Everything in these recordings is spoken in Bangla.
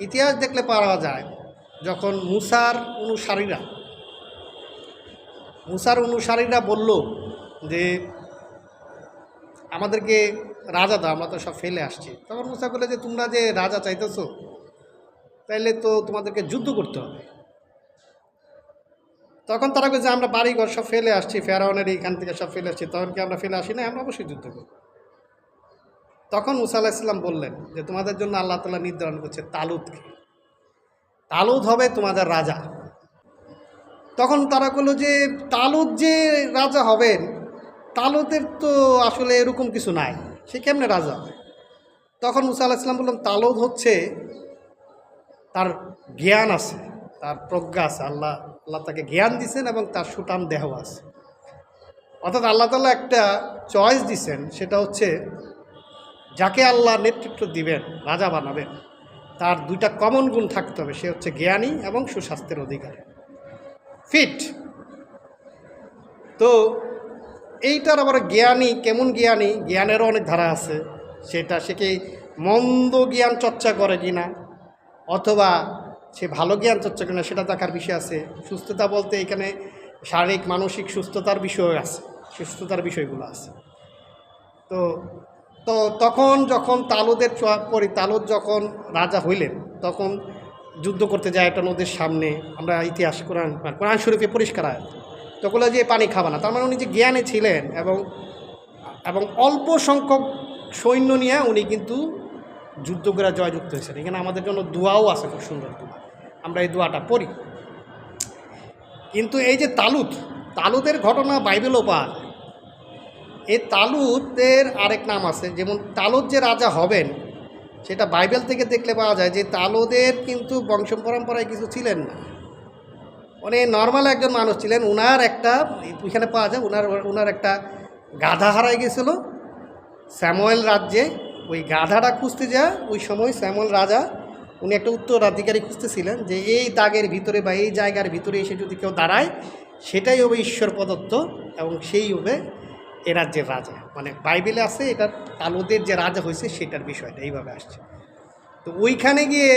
ইতিহাস দেখলে পাওয়া যায় যখন মুসার অনুসারীরা বলল যে আমাদেরকে রাজা দাও, আমরা তো সব ফেলে আসছি, তখন মুসা বলে যে তোমরা যে রাজা চাইতেছো তাইলে তো তোমাদেরকে যুদ্ধ করতে হবে। তখন তারা বলছে আমরা বাড়িঘর সব ফেলে আসছি, ফেরাউনের এইখান থেকে সব ফেলে আসছি, তখন কি আমরা ফেলে আসি না? আমরা অবশ্যই যুদ্ধ করব। তখন মুসা আলাইহিস সালাম বললেন যে তোমাদের জন্য আল্লাহ তাআলা নির্ধারণ করছে তালুতকে, তালুত হবে তোমাদের রাজা। তখন তারা বলল যে তালুত যে রাজা হবেন, তালুতের তো আসলে এরকম কিছু নাই, সে কেমনে রাজা হবে? তখন মুসা আলাইহিস সালাম বললাম তালুত হচ্ছে তার জ্ঞান আছে, তার প্রজ্ঞা আছে, আল্লাহ তাকে জ্ঞান দিছেন এবং তার সুঠাম দেহ আছে। অর্থাৎ আল্লাহ তাআলা একটা চয়েস দিছেন, সেটা হচ্ছে যাকে আল্লাহ নেতৃত্ব দিবেন, রাজা বানাবেন, তার দুইটা কমন গুণ থাকতে হবে, সে হচ্ছে জ্ঞানী এবং সুস্বাস্থ্যের অধিকারী, ফিট। তো এইটার আবার জ্ঞানী কেমন জ্ঞানী, জ্ঞানেরও অনেক ধারা আছে। সে কি মন্দ জ্ঞান চর্চা করে কিনা অথবা সে ভালো জ্ঞান চর্চা করে না সেটা দেখার বিষয় আছে। সুস্থতা বলতে এখানে শারীরিক মানসিক সুস্থতার বিষয় আছে, সুস্থতার বিষয়গুলো আছে। তো তো তখন যখন তালুত যখন রাজা হইলেন, তখন যুদ্ধ করতে যায় একটা নদীর সামনে। আমরা ইতিহাস কোরআন শরীফে পরিষ্কার হয়, তখন যে পানি খাবা না, তার মানে উনি যে জ্ঞানে ছিলেন এবং অল্প সংখ্যক সৈন্য নিয়ে উনি কিন্তু যুদ্ধ করে জয়যুক্ত হয়েছেন। এখানে আমাদের জন্য দোয়াও আছে, খুব সুন্দর দোয়া, আমরা এই দোয়াটা পড়ি। কিন্তু এই যে তালুতের ঘটনা বাইবেলও পাওয়া যায়। এই তালুতের আরেক নাম আছে, যেমন তালুত যে রাজা হবেন সেটা বাইবেল থেকে দেখলে পাওয়া যায় যে তালুতের কিন্তু বংশ পরম্পরায় কিছু ছিলেন না, মানে নর্মাল একজন মানুষ ছিলেন। উনার একটা এখানে পাওয়া যায় উনার একটা গাধা হারাই গেছিল স্যামুয়েল রাজ্যে। ওই গাধাটা খুঁজতে যায় ওই সময় স্যামুয়েল রাজা, উনি একটা উত্তরাধিকারী খুঁজতেছিলেন যে এই দাগের ভিতরে বা এই জায়গার ভিতরে এসে যদি কেউ দাঁড়ায় সেটাই হবে ঈশ্বর প্রদত্ত এবং সেই হবে এ রাজ্যের রাজা। মানে বাইবেলে আছে এটা তালুতের যে রাজা হয়েছে সেটার বিষয়টা এইভাবে আসছে। তো ওইখানে গিয়ে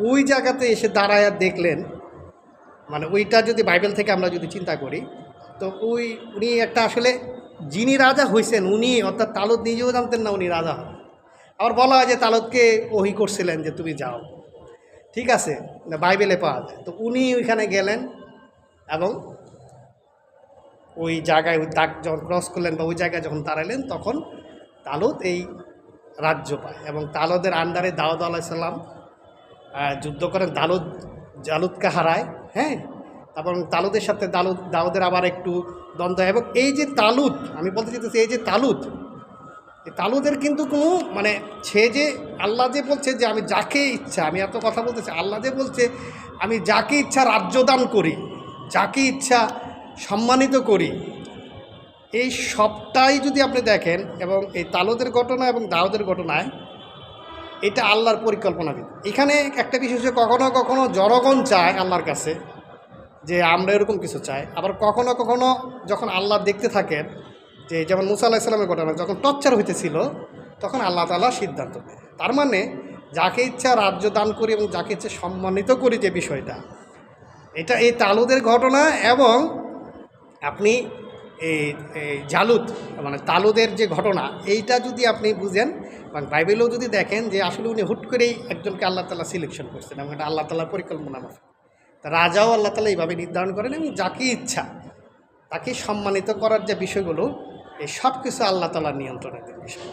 ওই জায়গাতে এসে দাঁড়ায় দেখলেন, মানে ওইটা যদি বাইবেল থেকে আমরা যদি চিন্তা করি, তো উনি একটা আসলে যিনি রাজা হয়েছেন উনি, অর্থাৎ তালুত নিজেও জানতেন না উনি রাজা হন। আবার বলা হয় যে তালুতকে ওহি করছিলেন যে তুমি যাও, ঠিক আছে, বাইবেলে পাওয়া যায়। তো উনি ওইখানে গেলেন এবং ওই জায়গায় ওই দাগ যখন ক্রস করলেন বা ওই জায়গায় যখন দাঁড়ালেন, তখন তালুত এই রাজ্য পায় এবং তালুতের আন্ডারে দাউদ আলাইহিস সালাম যুদ্ধ করেন, জালুতকে হারায়। হ্যাঁ, এবং তালুতের সাথে দাউদের আবার একটু দ্বন্দ্ব। এবং এই যে তালুত, আমি বলতে চাইতেছি এই যে তালুতের কিন্তু কোনো মানে সে যে আল্লাহ যে বলছে যে আমি যাকে ইচ্ছা, আমি এত কথা বলতেছি, আল্লাহ যে বলছে আমি যাকে ইচ্ছা রাজ্য দান করি, যাকে ইচ্ছা সম্মানিত করি, এই সবটাই যদি আপনি দেখেন এবং এই তালুতের ঘটনা এবং দাউদের ঘটনায় এটা আল্লাহর পরিকল্পনা। এখানে একটা বিষয় হচ্ছে কখনো কখনো জনগণ চায় আল্লাহর কাছে যে আমরা এরকম কিছু চাই, আবার কখনো কখনো যখন আল্লাহ দেখতে থাকেন যে যেমন মুসা আলাইহিস সালামের ঘটনা যখন টর্চার হইতেছিল তখন আল্লাহ তাআলা সিদ্ধান্ত নেয়। তার মানে যাকে ইচ্ছা রাজ্য দান করি এবং যাকে ইচ্ছা সম্মানিত করি, যে বিষয়টা এটা এই তালুতের ঘটনা। এবং আপনি এই জালুত মানে তালুদের যে ঘটনা এইটা যদি আপনি বুঝেন এবং বাইবেলেও যদি দেখেন যে আসলে উনি হুট করেই একজনকে আল্লাহ তাআলা সিলেকশন করছেন এবং এটা আল্লাহ তাআলার পরিকল্পনা মাফিক। রাজাও আল্লাহ তাআলা এইভাবে নির্ধারণ করেন এবং যাকে ইচ্ছা তাকে সম্মানিত করার যে বিষয়গুলো, এই সব কিছু আল্লাহ তাআলার নিয়ন্ত্রণের বিষয়।